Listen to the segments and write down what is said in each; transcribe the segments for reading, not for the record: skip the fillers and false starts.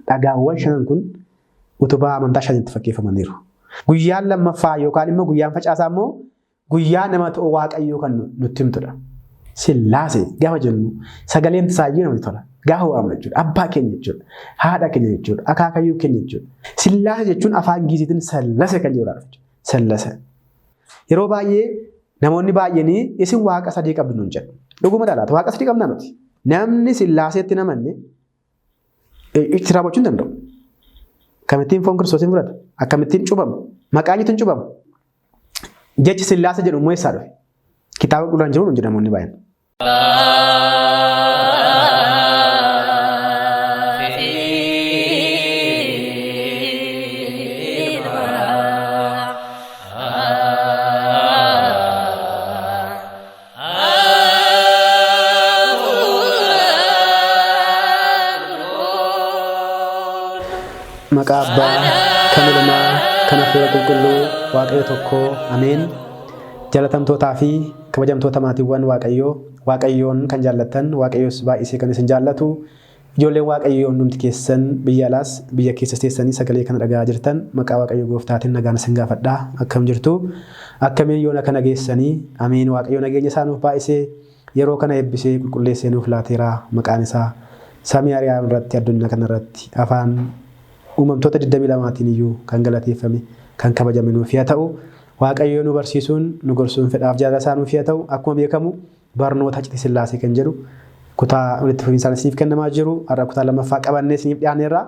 dhagaawwan shanan kun utubaa amantaa shanitti fakkeeffamaniiru. Guyyaan lammaffaa yookaan immoo guyyaan facaasaa immoo guyyaa nama ta'u Waaqayyoo kan nutti himtudha. Sillaasee gaafa jennu sagaleen isaayyee namatti tola. Gaafa waamna jechuudha. Abbaa keenya jechuudha. Haadha keenya jechuudha. Akaakayyuu keenya jechuudha. Sillaasee jechuun afaan Giiziitiin sallase kan jedhudha. Sallase. Yeroo baay'ee namoonni baay'een isin waaqa sadii qabdu nuun jedhu. Dhuguma dhalaata waaqa sadii qabna nuti. Namni sillaaseetti namanne itti raawwachuu hin danda'u. Akkamittiin foon Kiristoosiin fudhata? Akkamittiin cuubamu? Maqaan ittiin cuubamu? Jechi sillaasee jedhu immoo eessaa dhufe? Kitaaba qulqulluudhaan jiru nuun jedhu namoonni baay'een. Maqaa Abbaa, kan Ilmaa, kan Hafuura Qulqulluu, Waaqayyo tokko, Ameen. Jaalatamtootaa fi kabajamtoota maatiiwwan Waaqayyoon kan jaallattan, Waaqayyoos baay'isee kan isin jaallatu, ijoolleen Waaqayyoo hundumti keessan biyya alaas biyya keessa teessanii sagalee kana dhagaa jirtan, maqaa Waaqayyoo Gooftaatiin nagaan isin gaafadhaa. Akkam jirtu? Akkamiin yoona kana geessanii? Ameen. Waaqayyo nageenya isaa nuuf baay'isee yeroo kana eebbisee qulqulleessee nuuf laateera. Maqaan isaa samii ari'aa irratti addunyaa kana irratti afaan uumamtoota 22tiin iyyuu kan galateeffame kan kabajame nuuf haa ta'u. Waaqayyo nu barsiisuun nu gorsuun fedhaaf jaalala isaa nuuf haa ta'u. Akkuma beekamu barnoota Iccitii Sillaasee kan jedhu kutaa walitti fufinsaan isiniif kennamaa jiru. Har'a kutaa lammaffaa qabannee isiniif dhiyaaneerra.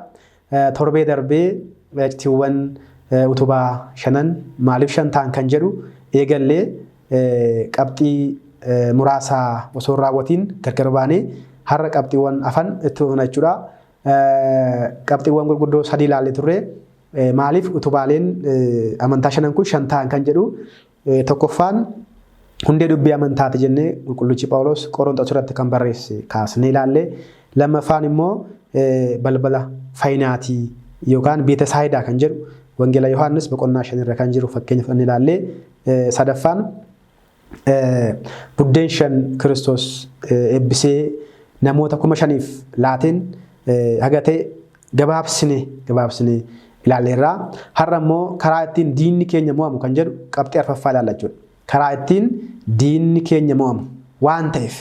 Torbee darbee iccitiiwwan utubaa shanan maaliif shan ta'an kan jedhu eegallee qabxii muraasaa osoo raawwatiin gargar baanee har'a qabxiiwwan afan itti fufna jechuudha. Qabxiiwwan gurguddoo sadii ilaallee turre maaliif utubaaleen amantaa shanan kun shan ta'an kan jedhu tokkoffaan hundee dubbii amantaati jennee qulqullichi Phaawulos Qorontos irratti kan barreesse kaasnee ilaalle. Lammaffaan immoo balbala faayinaatii yookaan Beetesaayidaa kan jedhu Wangeela Yohaannis boqonnaa 5 irra kan jiru fakkeenya fudhannee ilaalle. Sadaffaan buddeen shan Kiristoos eebbisee namoota 5,000f laateen hagatee gabaabsine ilaalleerra. Har'a immoo karaa ittiin diinni keenya mo'amu kan jedhu qabxii arfaffaa ilaalla jechuudha. Karaa ittiin diinni keenya mo'amu waan ta'eef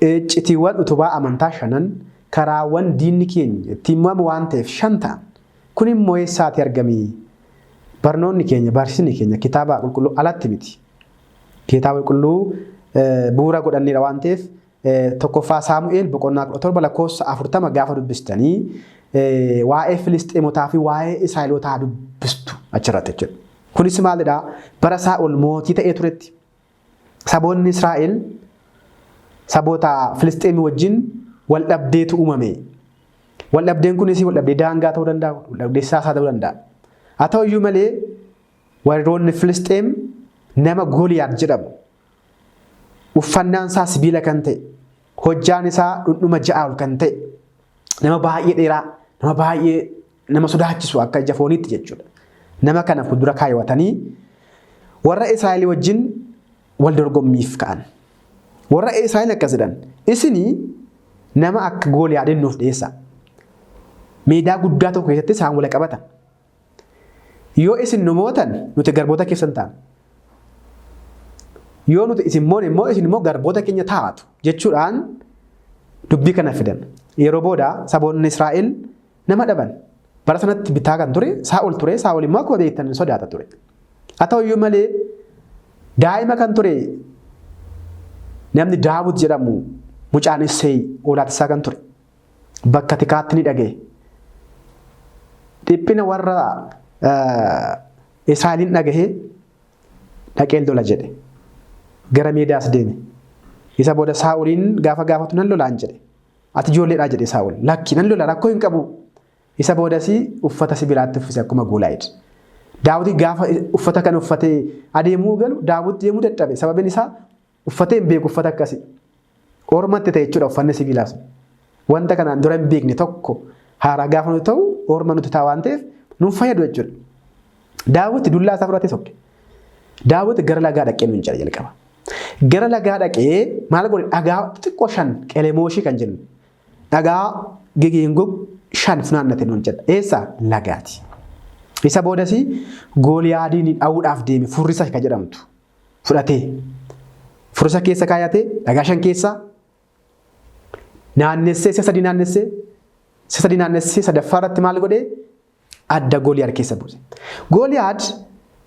iccitiiwwan utubaa amantaa shanan karaawwan diinni keenya ittiin mo'amu waan ta'eef shan ta'an. Kun immoo eessaati argamii? Barnoonni keenya barsiisni keenya kitaaba qulqulluu alatti miti. Kitaaba qulqulluu bu'uura godhanneedha waan ta'eef tokkoffaa Saamu'eel boqonnaa 17 lakkoofsa 40 gaafa dubbistanii waa'ee Filisxeemotaa fi waa'ee Israa'elootaa dubbistu achirratti jechuudha. Kunis maalidhaa? Bara Saa'ol mootii ta'ee turetti saboonni Israa'el saboota Filisxeemii wajjin wal dhabdeetu uumame. Wal dhabdeen kunis wal dhabdee daangaa ta'uu danda'a, wal dhabdee siyaasaa ta'uu danda'a. Haa ta'u iyyuu malee warroonni Filisxeem nama Gooliyaad jedhamu uffannaan isaa sibiila kan ta'e, hojjaan isaa dhundhuma ja'a ol kan ta'e, nama baay'ee dheeraa, nama baay'ee nama sodaachisu akka ija fooniitti jechuudha. Nama kana fuuldura kaayawatanii warra Israa'el wajjin wal dorgommiif ka'an. Warra Israa'el akkas jedhan, isinii nama akka Gooliyaadin nuuf dhiyeessaa. Meedaa guddaa tokko keessatti isaan wal qabatan. Yoo isin nu mootan nuti garboota keessan ta'an. Yoo nuti isin moon immoo isin immoo garboota keenya taatu jechuudhaan dubbii kana fidan. Yeroo booda saboonni Israa'el nama dhaban. Bara sanatti bitaa kan ture Saa'ol ture. Saa'ol immoo akkuma beektan sodaata ture. Haa ta'u iyyuu malee daa'ima kan ture namni Daawit jedhamu mucaan Isseey olaatisaa kan ture. Bakka tikaatti ni dhaga'e. Dhiphina warra Israa'eliin dhagahee dhaqee lola jedhe. Gara meedaas deeme. Isa booda Saa'oliin gaafa gaafatu nan lolaan jedhe. Ati ijoolleedhaa jedhe Saa'ol. Lakki nan lola rakkoo hin qabu. Isa boodasii uffata sibiilaatti uffise akkuma Gooliyaad. Daawit gaafa uffata kana uffatee adeemuu galu Daawit deemuu dadhabe. Sababiin isaa uffatee hin beeku uffata akkasii. Ormatti ta'e jechuudha uffanni sibiilaas. Wanta kanaan dura hin beekne tokko haaraa gaafa nuti ta'u orma nuti ta'a waan ta'eef nuuf fayyadu jechuudha. Daawit dullaa isaa fudhatee sokke. Daawit gara lagaa dhaqee nuun jala jalqaba. Gara lagaa dhaqee maal godhe dhagaa xixiqqoo 5 qeleemooshii kan jennu. Dhagaa gegeengoo shan funaannate nuun jedha. Eessa? Lagaati. Isa boodasi Gooliyaadiin dha'uudhaaf deeme furrisa ka jedhamtu fudhatee furrisa keessa kaayatee dhagaa 5 keessa naannessee isa sadii naannessee sadaffaa irratti maal godhee adda Gooliyaad keessa buuse. Gooliyaad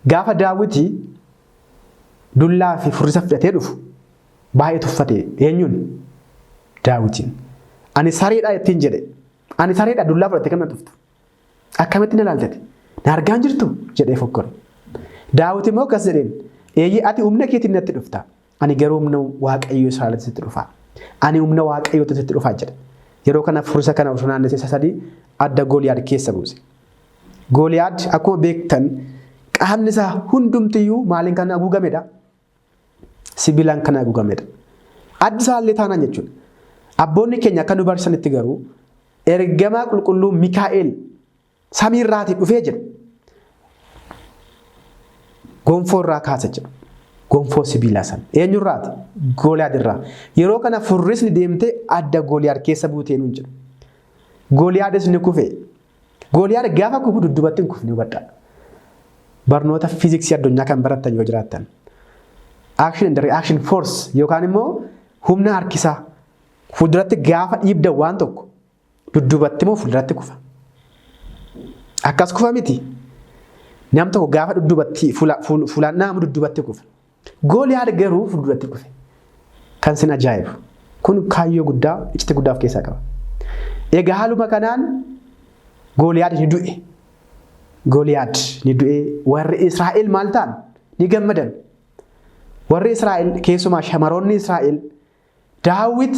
gaafa Daawit dullaa fi furrisa fudhatee dhufu baay'ee tuffate. Eenyuun? Daawitiin. Ani sareedha ittiin jedhe. Ani sareedha dullaa fudhattee kan dhuftu. Akkamitti na ilaaltete? Na argaan jirtu jedhee fokkore. Daawit immoo akkas jedheen, eeyyee ati humna keetiin natti dhufta. Ani garuu humna Waaqayyoo Israa'elitti sitti dhufa. Ani humna Waaqayyootti sitti dhufa jedhe. Yeroo kana furrisa kana osoo naannessee isa sadii adda Gooliyaad keessa buuse. Gooliyaad akkuma beektan qaamni isaa hundumtiyyuu maaliin kan haguugamedha? Sibiilaan kan haguugamedha. Addi isaallee taanaan jechuudha. Abboonni keenya akka nu barsiisanitti garuu ergamaa qulqulluu Mikaa'el samiirraatii dhufee jedhu gonfoo irraa kaasa jedhu. Gonfoo sibiilaa sana. Eenyurraati? Gooliyaad irraa. Yeroo kana furrisni deemtee adda Gooliyaad keessa buutee nuun jedhu. Gooliyaadis ni kufe. Gooliyaad gaafa kufu dudduubatti hin kufne hubadhaa. Barnoota fiiziksii addunyaa kan barattan yoo jiraattan. Action and reaction force yookaan immoo humna harkisaa fuulduratti gaafa dhiibda waan tokko dudduubatti immoo fuulduratti kufa. Akkas kufa miti. Nam tokko gaafa dudduubatti fuulaan naamu dudduubatti kufa. Gooliyaad garuu fuulduratti kufe. Kan sin ajaa'ibu. Kun kaayyoo guddaa, iccitii guddaa of keessaa qaba. Egaa haaluma kanaan Gooliyaad ni du'e. Gooliyaad ni du'e. Warri Israa'el maal ta'an? Ni gammadan. Warri Israa'el keessumaa shamaroonni Israa'el Daawit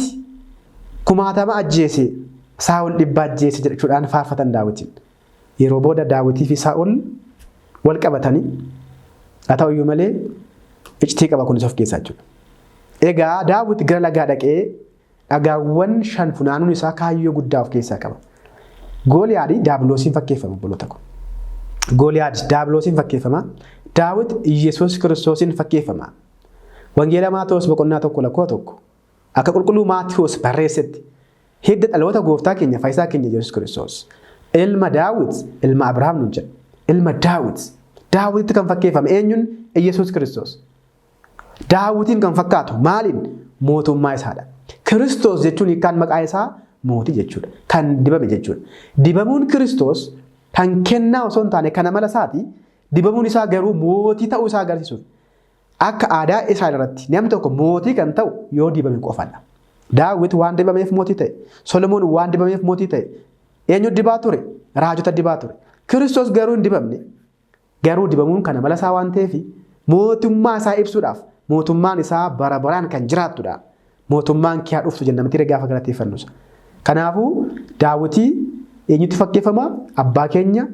1000 ajjeese, Saa'ol 100 ajjeese jechuudhaan faarfatan Daawitiin. Yeroo booda Daawitii fi Saa'ol wal qabatanii haa ta'u iyyuu malee iccitii qaba kunis of keessaa jechuudha. Egaa Daawit gara lagaa dhaqee dhagaawwan 5 funaanuun isaa kaayyoo guddaa of keessaa qaba. Gooliyaad Daabiloosiin fakkeeffama obboloota ko. Gooliyaad Daabiloosiin fakkeeffama. Daawit Yesuus Kiristoosiin fakkeeffama. Wangeela Maatewos boqonnaa 1:1 akka qulqulluu Maatewos barreessetti hidda dhaloota gooftaa keenya fayyisaa keenya Yesuus Kiristoos ilma Daawit ilma Abrahaam nuun jedha. Ilma Daawit. Daawititti kan fakkeeffame eenyuun? Yesuus Kiristoos. Daawitiin kan fakkaatu maaliin? Mootummaa isaadha. Kiristoos jechuun kan maqaa isaa mootii jechuudha. Kan dibame jechuudha. Dibamuun Kiristoos kan kennaa osoo hin taane kana mala isaati. Dibamuun isaa garuu mootii ta'uu isaa agarsiisuuf. Akka aadaa Israa'el irratti namni tokko mootii kan ta'u yoo dibame qofadha. Daawit waan dibameef mootii ta'e. Solomoon waan dibameef mootii ta'e. Eenyu dibaa ture? Raajota dibaa ture. Kiristoos garuu hin dibamne. Garuu dibamuun kana mala isaa waan ta'eef mootummaa isaa ibsuudhaaf mootummaan isaa bara baraan kan jiraattudha. Mootummaan kee haa dhuftu jennamtii gaafa galateeffannus. Kanaafuu Daawitii eenyutti fakkeeffama? Abbaa keenya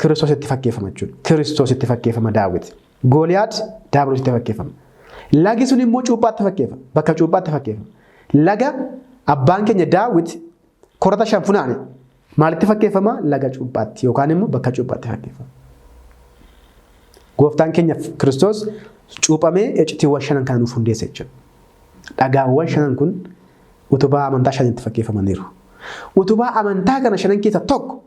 Kiristoositti fakkeeffama jechuudha. Kiristoositti fakkeeffama Daawit. Gooliyaad Daabiloositti fakkeeffama. Lagi sun immoo cuuphaatti fakkeeffama. Bakka cuuphaatti fakkeeffama. Laga abbaan keenya Daawit korata 5 funaane maalitti fakkeeffama? Laga cuuphaatti yookaan immoo bakka cuuphaatti fakkeeffama. Gooftaan keenya Kiristoos cuuphamee iccitiiwwan 5 kan nuuf hundeesse jechuudha. Dhagaawwan 5 kun utubaa amantaa 5tti fakkeeffamaniiru. Utubaa amantaa kana 5 keessa tokko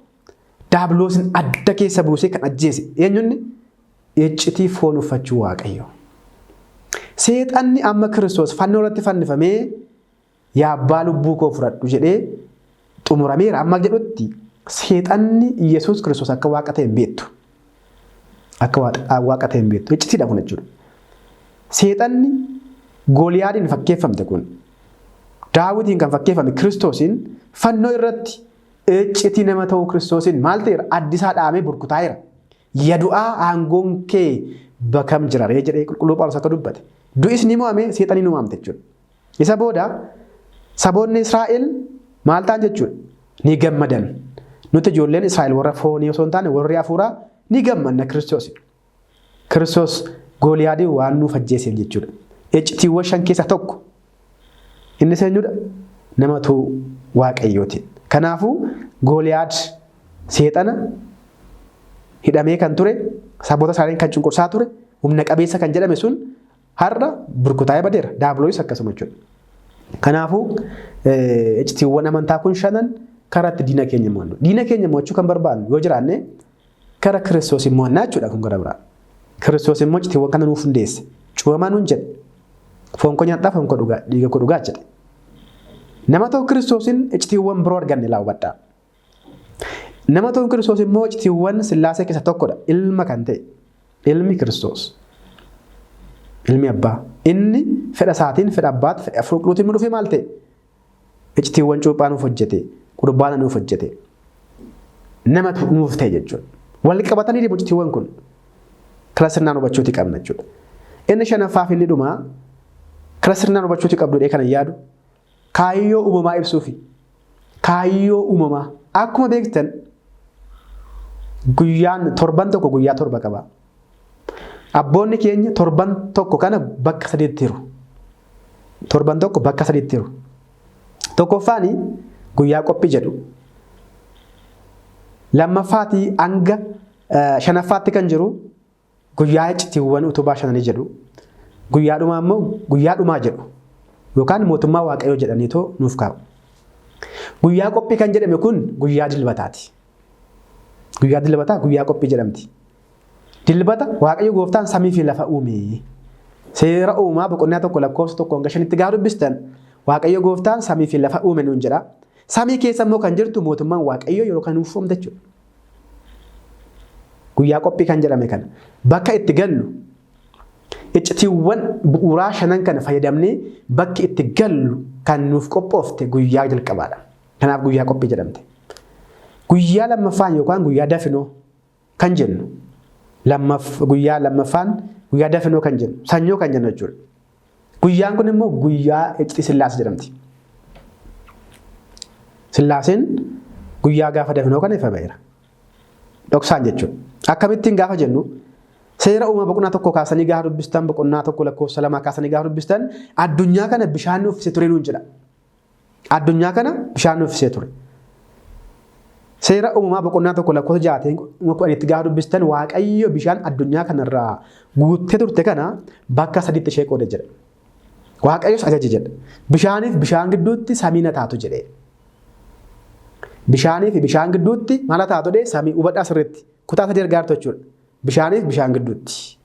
Daabiloosin adda keessa buusee kan ajjeese eenyuun? Iccitii foon uffachuu Waaqayyo. Seexanni amma Kiristoos fannoo irratti fannifamee yaa abbaa lubbuu koo fudhadhu jedhee xumurameera amma jedhutti seexanni Yesuus Kiristoos akka waaqa ta'e hin beektu. Akka waaqa ta'e hin beektu. Iccitiidha kun jechuudha. Seexanni Gooliyaadiin fakkeeffamte kun Daawitiin kan fakkeeffame Kiristoosiin fannoo irratti iccitii nama ta'uu Kiristoosiin maal ta'eera? Addisaa dhaamee burkutaa'eera. Yadu'aa aangoon kee bakam jira ree jedhee qulqulluu Phaawulos akka dubbate. Du'is ni mo'ame seexanii ni mo'amte jechuudha. Isa booda saboonni Israa'el maal ta'an jechuudha? Ni gammadan. Nuti ijoolleen Israa'el warra foonii osoo hin taane warri hafuuraa ni gammanna Kiristoos. Kiristoos Gooliyaadii waan nuuf ajjeeseef jechuudha. Iccitiiwwan 5 keessaa tokko. Inni eenyudha? Namatu Waaqayyooti. Kanaafuu Gooliyaad seexana hidhamee kan ture, saboota isaanii kan cunqursaa ture, humna qabeessa kan jedhame sun har'a burkutaa'ee badeera. Daabiloos akkasuma jechuudha. Kanaafuu iccitiiwwan amantaa kun 5 karaatti diina keenya mo'annu. Diina keenya mo'achuu kan barbaannu yoo jiraanne kara Kiristoos mo'annaa jechuudha kun gara biraa. Kiristoos immoo citiiwwan kana nuuf hundeesse. Cuubamaa nuun jedhe. Foon koo nyaadhaa foon koo dhugaa dhiiga koo dhugaa jedhe. Nama tokko Kiristoosin citiiwwan biroo arganne laa hubadhaa. Nama tokko Kiristoos immoo citiiwwan Sillaasee keessa tokkodha. Ilma kan ta'e. Ilmi Kiristoos. Ilmi abbaa. Inni fedha isaatiin fedha abbaatti fedha Hafuura Qulqulluutiin dhufee maal ta'e? Citiiwwan cuuphaa nuuf hojjete. Qurbaana nuuf hojjete. Nama nuuf ta'e jechuudha. Wal qabatanii deemu citiiwwan kun. Kara sirnaan hubachuuti qabna jechuudha. Inni shanaffaaf inni dhumaa kara sirnaan hubachuuti qabdudha kana yaadu. Kaayyoo uumamaa ibsuufi. Kaayyoo uumamaa. Akkuma beektan guyyaan torban tokko guyyaa torba qaba. Abboonni keenya torban tokko kana bakka sadiitti hiru. Torban tokko bakka sadiitti hiru. Tokkoffaani guyyaa qophii jedhu. Lammaffaati hanga shanaffaatti kan jiru guyyaa icciitiiwwan utubaa shananii jedhu. Guyyaa dhumaa immoo guyyaa dhumaa jedhu. Yookaan mootummaa Waaqayyoo jedhaniitoo nuuf kaa'u. Guyyaa qophii kan jedhame kun guyyaa dilbataati. Guyyaa dilbataa guyyaa qophii jedhamti. Dilbata Waaqayyo Gooftaan samii fi lafa uume. Seera uumaa boqonnaa tokko lakkoofsa tokko hanga shanitti gaafa dubbistan Waaqayyo Gooftaan samii fi lafa uume nuun jedha. Samii keessa immoo kan jirtu mootummaan Waaqayyoo yeroo kan uffamte jechuudha. Guyyaa qophii kan jedhame kana bakka itti gallu iccitiiwwan bu'uuraa shanan kana fayyadamnee bakki itti gallu kan nuuf qophoofte guyyaa jalqabaadha. Kanaaf guyyaa qophii jedhamte. Guyyaa lammaffaan yookaan guyyaa dafinoo kan jennu. Guyyaa lammaffaan guyyaa dafinoo kan jennu. Sanyoo kan jennu jechuudha. Guyyaan kun immoo guyyaa iccitii Sillaasee jedhamti. Sillaaseen guyyaa gaafa dafinoo kana ifa ba'eera. Dhoksaan jechuudha. Akkamittiin gaafa jennu seera uumaa boqonnaa tokko kaasanii gaafa dubbistan boqonnaa tokko lakkoofsa lamaa kaasanii gaafa dubbistan addunyaa kana bishaan uffisee ture nuun jedha. Addunyaa kana bishaan uffisee ture. Seera uumaa boqonnaa tokko lakkoofsa jaateen itti gaafa dubbistan Waaqayyo bishaan addunyaa kanarraa guuttee turte kana bakka sadiitti ishee qoode jedha. Waaqayyos ajaje jedha. Bishaaniif bishaan gidduutti samii taatu jedhee. Bishaaniif bishaan gidduutti maal taatu jedhee samii hubadhaa sirriitti kutaa sadii argaartu jechuudha. Bishaaniif bishaan gidduutti.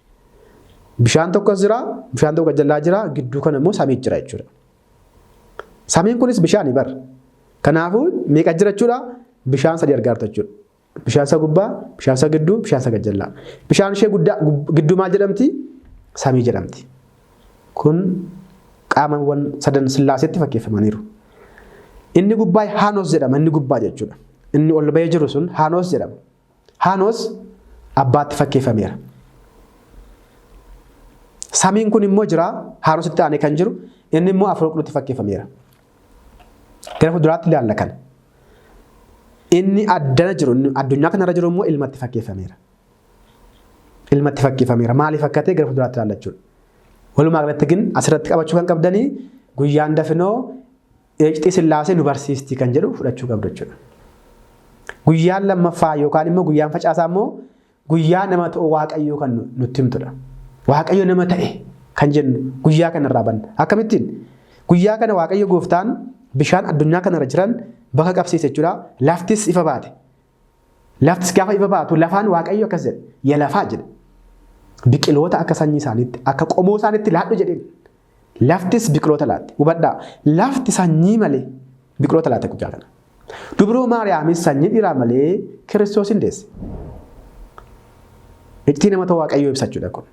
Bishaan tokkos jira, bishaan tokko jalaa jira, gidduu kana immoo samii jira jechuudha. Samiin kunis bishaani bar. Kanaafuu meeqa jira jechuudha? Bishaan sadii argaartu jechuudha. Bishaan isa gubbaa, bishaan isa gidduu, bishaan isa gajjallaa. Bishaan ishee gidduu maal jedhamti? Samii jedhamti. Kun qaamawwan sadan Sillaaseetti fakkeeffamaniiru. Inni gubbaa Haanos jedhama, inni gubbaa jechuudha. Inni ol bahee jiru sun Haanos jedhama. Haanos abbaatti fakkeeffameera. Samiin kun immoo jira, Haanositti aanee kan jiru, inni immoo Hafuura Qulqulluutti fakkeeffameera. Gara fuulduraatti ilaalla kana. Inni addana jiru, addunyaa kanarra jiru immoo ilmatti fakkeeffameera. Ilmatti fakkeeffameera. Maaliif akka ta'e gara fuulduraatti ilaalla jechuudha. Walumaa galatti ግን asirratti qabachuu kan qabdanii guyyaan dafinoo iccitii Sillaasee nu barsiisti kan jedhu fudhachuu qabdu jechuudha. Guyyaan lammaffaa yookaan immoo guyyaan facaasaa immoo guyyaa nama ta'u Waaqayyoo kan nutti himtudha. Waaqayyo nama ta'e kan jennu guyyaa kanarraa banna. Akkamittiin guyyaa kana Waaqayyo Gooftaan bishaan addunyaa kanarra jiran bakka qabsiise jechuudha. Laftis ifa baate. Laftis gaafa ifa baatu lafaan Waaqayyo akkas jedhe yaa lafaa jedhe. Biqiloota akka sanyii isaaniitti akka qomoo isaaniitti laadhu jedheen. Laftis biqiloota laatti. Hubadhaa lafti sanyii malee biqiloota laatte guyyaa kana. Dubroo Maariyaamis sanyii dhiiraa malee Kiristoos hin deesse. Iccitii nama ta'u Waaqayyoo ibsachuudha kun.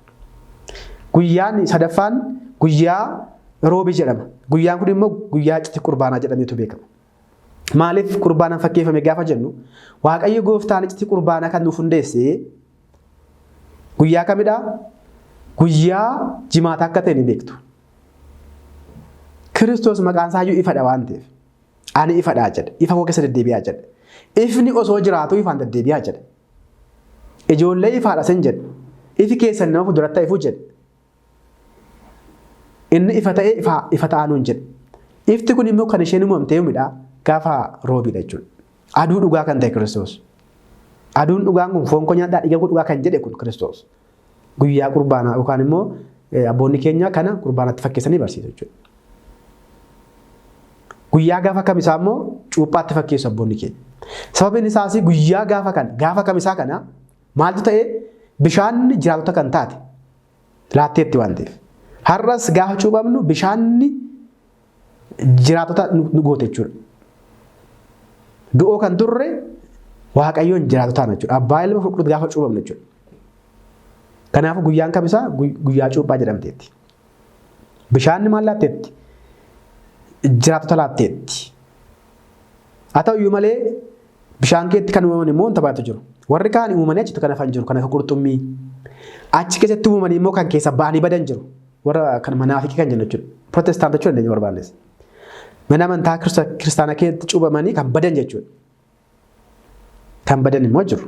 Guyyaan sadaffaan guyyaa roobii jedhama. Guyyaan kun immoo guyyaa iccitii qurbaanaa jedhameetu beekama. Maaliif qurbaanaan fakkeeffame gaafa jennu Waaqayyo Gooftaan iccitii qurbaanaa kan nuuf hundeesse guyyaa kamidhaa? Guyyaa jimaata akka ta'e ni beektu. Kiristoos maqaan isaa iyyuu ifadha waan ta'eef. Ani ifadhaa jedhe. Ifa koo keessa deddeebi'aa jedhe. Ifni osoo jiraatu ifaan deddeebi'aa jedhe. Ijoollee ifaadha sin jedhe. Ifi keessan nama fuulduratti ifuu jedhe. Inni ifa ta'ee ifa ta'anuun jedhe. Ifti kun immoo kan isheen uumamtee midhaa gaafa roobiidha jechuudha. Aduu dhugaa kan ta'e Kiristoos. Aduun dhugaan kun foon koo nyaadhaa dhiiga koo dhugaa kan jedhe kun Kiristoos. Guyyaa qurbaanaa yookaan immoo abboonni keenya kana qurbaanatti fakkeessanii barsiisu jechuudha. Guyyaa gaafa kamisaa immoo cuuphaatti fakkeessu abboonni keenya. Sababiin isaas guyyaa gaafa kamisaa kana maaltu ta'e bishaanni jiraatota kan taate laatteetti waan ta'eef. Har'as gaafa cuuphamnu bishaanni jiraatota nu goote jechuudha. Du'oo kan turre Waaqayyoon jiraatotaan jechuudha. Abbaa ilma qulqulluu gaafa cuuphamnu jechuudha. Kanaafuu guyyaan kamisaa guyyaa cuuphaa jedhamteetti. Bishaanni maal laatteetti? Jiraatota laatteetti. Haa ta'uyyuu malee bishaan keetti kan uumaman immoo wanta baay'eetu jiru. Warri kaan uumamanii achitti kan hafan jiru, kan akka qurxummii. Achi keessatti uumamanii immoo kan keessa ba'anii badan jiru. Warra kan manaafikii kan jennu jechuudha. Protestaantii jechuudha dandeenya barbaannes. Mana amantaa kiristaanaa keessatti cuuphamanii kan badan jechuudha. Kan badan immoo jiru.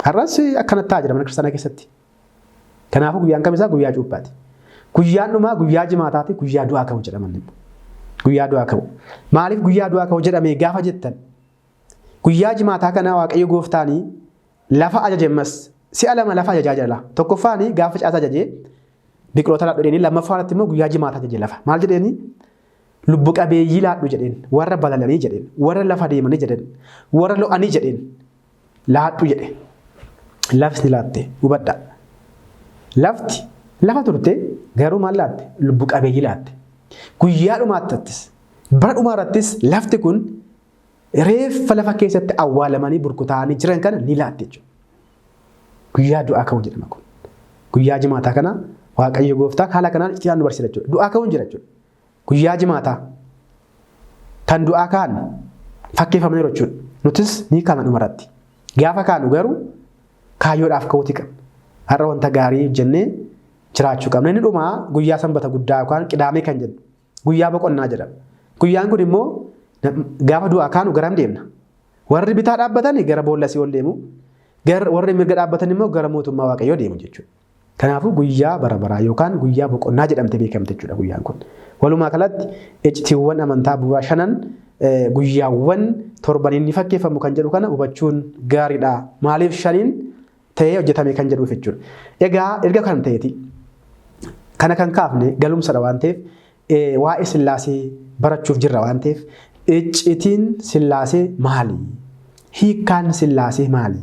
Har'as akkanatti ta'a jira mana kiristaanaa keessatti. Kanaafuu guyyaan kamisaa guyyaa cuuphaati. Guyyaan dhumaa guyyaa jimaataati, guyyaa du'aa ka'u jedhaman immoo. Guyyaa du'aa ka'u. Maaliif guyyaa du'aa ka'u jedhamee gaafa jettan? Guyyaa jimaataa kana Waaqayyo Gooftaanii lafa ajajemas si'a lama lafa ajajaa jira. Tokkoffaanii gaafa caasaa ajajee biqiloota laadhu jedhanii lammaffaatti immoo guyyaa jimaataa ajajee lafa. Maal jedheenii? Lubbu qabeeyyii laadhu jedheen, warra balalanii jedheen, warra lafa deemanii jedheen, warra lo'anii jedheen laadhu jedhe. Lafti laatte hubadhaa. Lafti lafa turte garuu maal laatte? Lubbu qabeeyyii laatte. Guyyaa dhumaattattis bara dhumaarrattis lafti kun reeffa lafa keessatti awwaalamanii burkutaa'anii jiran kana ni laatte jechuudha. Guyyaa du'aa ka'uu jedhama kun. Guyyaa jimaataa kana Waaqayyo Gooftaan haala kanaan itti nu barsiisa jechuudha. Du'aa ka'uun jira jechuudha. Guyyaa jimaataa kan du'aa ka'an fakkeeffamaniiru jechuudha. Nutis ni kaana dhumarratti. Gaafa kaanu garuu kaayyoodhaaf ka'uuti qabna. Har'a wanta gaarii jennee jiraachuu qabna. Inni dhumaa guyyaa sanbata guddaa yookaan qidaamee kan jennu guyyaa boqonnaa jedhama. Guyyaan kun immoo gaafa du'aa kaanu garam deemna? Warri bitaa dhaabbatan gara boolla Si'ool deemu. Warri mirga dhaabbatan immoo gara mootummaa Waaqayyoo deemu jechuudha. Kanaafuu guyyaa bara baraa yookaan guyyaa boqonnaa jedhamte beekamte jechuudha guyyaan kun. Walumaa galatti icciitiiwwan amantaa bu'aa shanan guyyaawwan torbaniin ni fakkeeffamu kan jedhu kana hubachuun gaariidha. Maaliif shaniin ta'ee hojjetame kan jedhuuf jechuudha. Egaa erga kan ta'eeti kana kan kaafne galumsadha waan ta'eef waa'ee Sillaasee barachuuf jirra waan ta'eef icciitiin Sillaasee maali? Hiikkaan Sillaasee maali?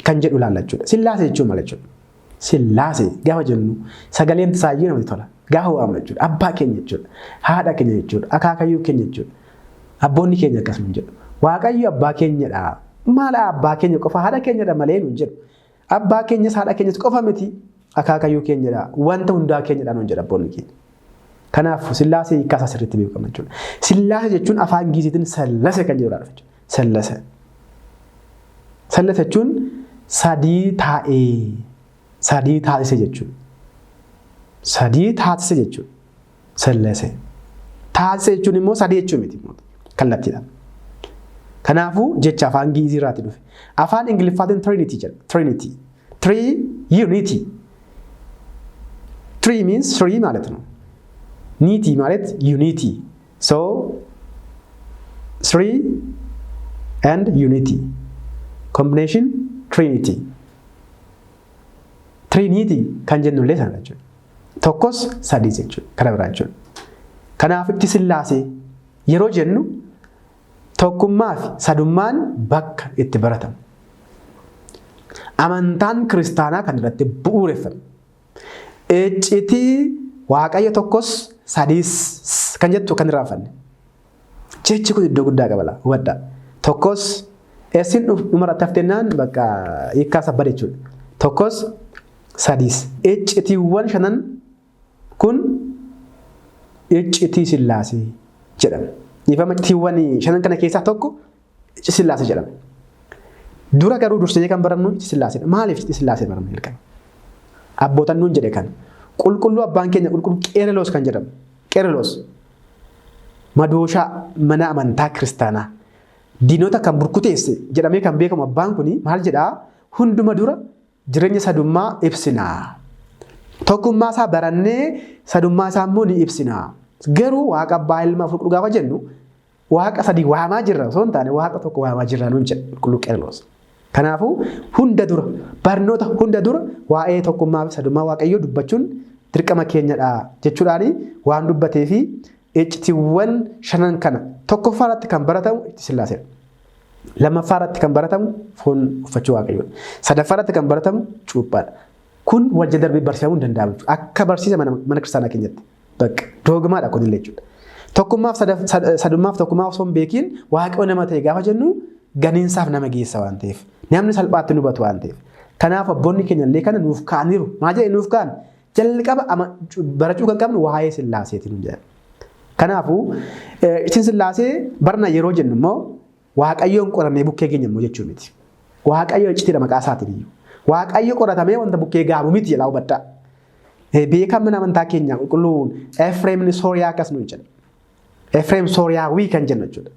Kan jedhu ilaalla jechuudha. Sillaasee jechuun maal jechuudha? Sillaasee gaafa jennu sagaleen isaayyuu namatti tola. Gaafa waamna jechuudha. Abbaa keenya jechuudha. Haadha keenya jechuudha. Akaakayyuu keenya jechuudha. Abboonni keenya akkasuma jedhu. Waaqayyo abbaa keenyadha. Maal abbaa keenya qofa haadha keenyadha malee nuun jedhu. Abbaa keenyas haadha keenyas qofa miti. Akaakayyuu keenyadha. Wanta hundaa keenyadha nuun jedha abboonni keenya. Kanaaf Sillaasee hiikkaa sirriitti beekama jechuudha. Sillaasee jechuun afaan Ingiliziitiin sallase kan jedhudha jechuudha. Sallase. Sallase jechuun sadii taa'ee sadii taasise jechuudha. Sadii taasise jechuudha. Sallase. Taasise jechuun immoo sadii jechuun miti kallattiidhaan. Kanaafuu jecha afaan Ingiliziirraatti dhufe. Afaan Ingiliffaatiin Trinity jedha. Trinity. Unity. Three means three ማለት ነው. Niti ማለት unity. So three and unity. Combination Trinity. Trinity kan jennullee sana jechuudha. Tokkos sadii jechuudha. Kana biraa jechuudha. Kanaaf itti Sillaasee yeroo jennu tokkummaa fi sadummaan bakka itti baratamu. Amantaan kiristaanaa kan irratti bu'uureffame. Icciitii Waaqayyo tokkos sadiis kan jettu kan irraa fanne. Jechi kun iddoo guddaa qaba hubadhaa. Tokkos eessin dhumarratti haftennaan bakka hiikkaa sabbada jechuudha. Tokkos sadiis. Iccitiiwwan shanan kun iccitii Sillaasee jedhama. Dhiifama iccitiiwwan shanan kana keessaa tokko iccitii Sillaasee jedhama. Dura garuu dursee kan barannu iccitii Sillaaseedha. Maaliif iccitii Sillaasee barannu jalqaba? Abbootan nuun jedhe kan. Qulqulluu abbaan keenya qulqulluu Qeerloos kan jedhamu. Qeerloos madooshaa mana amantaa kiristaanaa diinota kan burkuteesse jedhamee kan beekamu abbaan kuni maal jedhaa? Hunduma dura jireenya sadummaa ibsinaa. Tokkummaa isaa barannee sadummaa isaa immoo ni ibsinaa. Garuu waaqa abbaa ilmaa qulqulluu gaafa jennu waaqa sadii waamaa jirra osoo hin taane waaqa tokko waamaa jirra nuun jedhe qulqulluu Qeerloos. Kanaafuu hunda dura barnoota hunda dura waa'ee tokkummaa fi sadummaa Waaqayyoo dubbachuun dirqama keenyadha jechuudhaan waan dubbatee fi iccitiiwwan shanan kana Tokkoffaa irratti kan baratamu itti sillaaseedha. Lammaffaa irratti kan baratamu foon uffachuu waaqayyoodha. Sadaffaa irratti kan baratamu cuuphaadha. Kun wajja darbee barsiifamuu hin danda'amu. Akka barsiisa mana kiristaanaa keenyatti. Bakka dogmaadha kunillee jechuudha. Tokkummaaf sadummaaf tokkummaaf osoo hin beekiin waaqayyo nama ta'e gaafa jennu ganiinsaaf nama geessa waan ta'eef. Namni salphaatti nu hubatu waan ta'eef. Kanaaf abboonni keenya illee kana nuuf kaaniiru. Maa jedhee nuuf kaan jalqaba barachuu kan qabnu waa'ee sillaaseetiin hin jedhan. Kanaafuu isin sillaasee barna yeroo jennu immoo waaqayyoon qorannee bukkee keenya immoo jechuu miti. Waaqayyo iccitiidha maqaa isaatiin iyyuu. Waaqayyo qoratamee wanta bukkee gaabu miti jedhaa hubadhaa. Beekamni amantaa keenya qulqulluun Efreemni Sooriyaa akkas nuyi jedha. Efreem Sooriyaawii kan jennu jechuudha.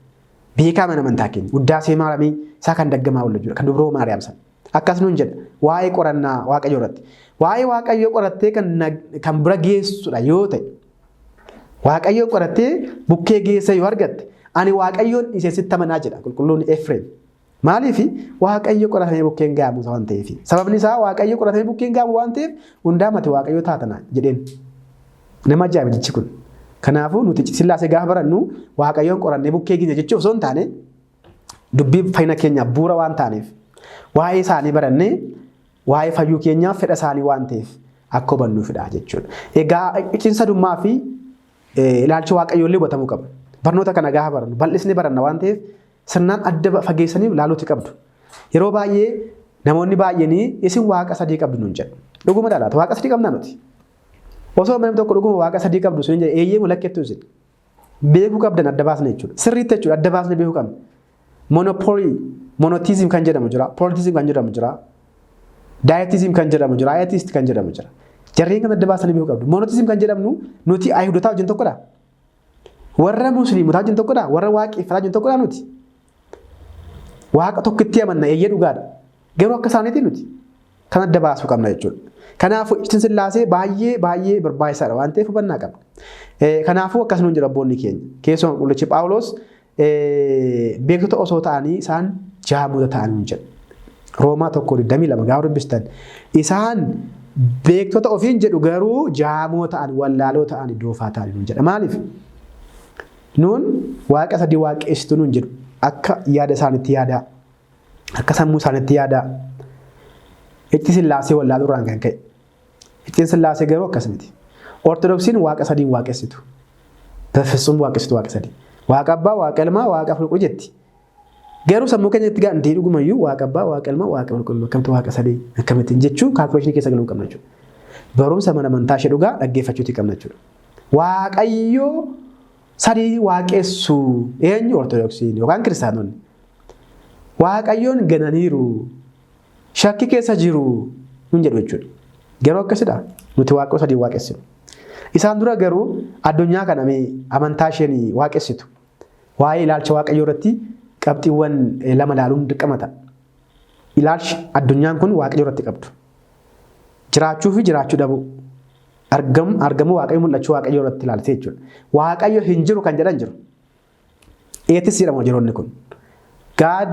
Beekamni amantaa keenya Uddaasee Maaramii isaa kan daggamaa oolla jechuudha. Kan Dubroo Maariyaam sana. Akkas nuyi jedha. Waa'ee qorannaa waaqayyo irratti. Waa'ee waaqayyo qorattee kan bira geessudha yoo ta'e. Waaqayyo qorattee bukkee geessa yoo argatte ani waaqayyoon isee sitti amanaa jedha qulqulluun Efreem. Maaliif waaqayyo qoratamee bukkeen gaamu waan ta'eef. Sababni isaa waaqayyo qoratamee bukkeen gaamu waan ta'eef hundaamatti waaqayyo taatana jedheen. Nama ajaa'ibichi kun. Kanaafuu nuti sillaasee gaafa barannu waaqayyoon qorannee bukkee keenya jechuuf osoo hin taane dubbii fayyina keenyaaf bu'uura waan taaneef waa'ee isaanii barannee waa'ee fayyuu keenyaaf fedha isaanii waan ta'eef akka hubannuufidha jechuudha. Egaa icciinsa dummaa fi ilaalchi waaqayyoo illee hubatamuu qaba. Barnoota kana gaafa barannu bal'isnee baranna waan ta'eef sirnaan adda fageessanii ilaaluutti qabdu. Yeroo baay'ee namoonni baay'een isin waaqa sadii qabdu nuun jedhu. Dhuguma dhaalaatu waaqa sadii qabnaa nuti. Osoo namni tokko dhuguma waaqa sadii qabdu sun jedhe eeyyee mul'akkettu isin. Beekuu qabdan adda baasne jechuudha. Sirriitti jechuudha adda baasne beekuu qabna. Monotiizim kan jedhamu jira. Poolitiizim kan jedhamu jira. Daayitiizim kan jedhamu jira. Ayatiist kan jedhamu jira. Jarreen kan adda baasanii beekuu qabdu. Monotiizim kan jedhamnu nuti Ayihudotaa wajjin tokkodha. Warra Musliimotaa wajjin tokkodha. Warra waaqeffataa wajjin tokkodha nuti. Waaqa tokkitti amanna eeyyee dhugaadha. Garuu akka isaaniitii nuti kan adda baasuu qabna jechuudha. Kanaafuu isin sillaasee baay'ee barbaachisaadha waan ta'eef hubannaa qabna. Kanaafuu akkas nuun jira abboonni keenya. Keessumaa qulqullichi Phaawulos beektota osoo ta'anii isaan jaamoota ta'anii hin jedhu. Roomaa 1:22 gaafa dubbistan isaan beektota ofiin jedhu garuu jaamoo ta'an wallaaloo ta'anii doofaa ta'anii hin jedha. Maaliif? Nuun waaqa sadii waaqessitu nuun jedhu. Akka yaada isaaniitti yaadaa. Akka sammuu isaaniitti yaadaa. Itti sillaasee wallaaluu irraan kan ka'e. Ittiin sillaasee garuu akkas miti. Ortodoksiin waaqa sadii waaqessitu. Bafeessum waaqessitu waaqa sadii. Waaqa abbaa, waaqa ilmaa, waaqa qulqulluu jetti. Garuu sammuu keenyatti gaantee dhugumayyuu waaqa abbaa, waaqa ilmaa, waaqa qulqulluu akkamitti waaqa sadii akkamittiin jechuu kaalkuleeshinii keessa galuu qabna jechuudha. Barumsa mana amantaa ishee dhugaa dhaggeeffachuuti qabna jechuudha. Waaqayyoo sadii waaqessu eenyu ortodoksiin yookaan kiristaanonni. Waaqayyoon gananiiru shakki keessa jiru nun jedhu jechuudha. Garuu akkasidha nuti waaqa sadii waaqessinu. Isaan dura garuu addunyaa kana amantaa isheen waaqessitu. Waa'ee ilaalcha waaqayyoo irratti qabxiiwwan lama ilaaluun dirqamata. Ilaalchi addunyaan kun waaqayyoo irratti qabdu. Jiraachuu fi jiraachuu dhabuu. Argamuu waaqayyo mul'achuu waaqayyo irratti ilaaltee jechuudha. Waaqayyo hin jiru kan jedhan jiru. Eetis jedhamu jiroonni kun. God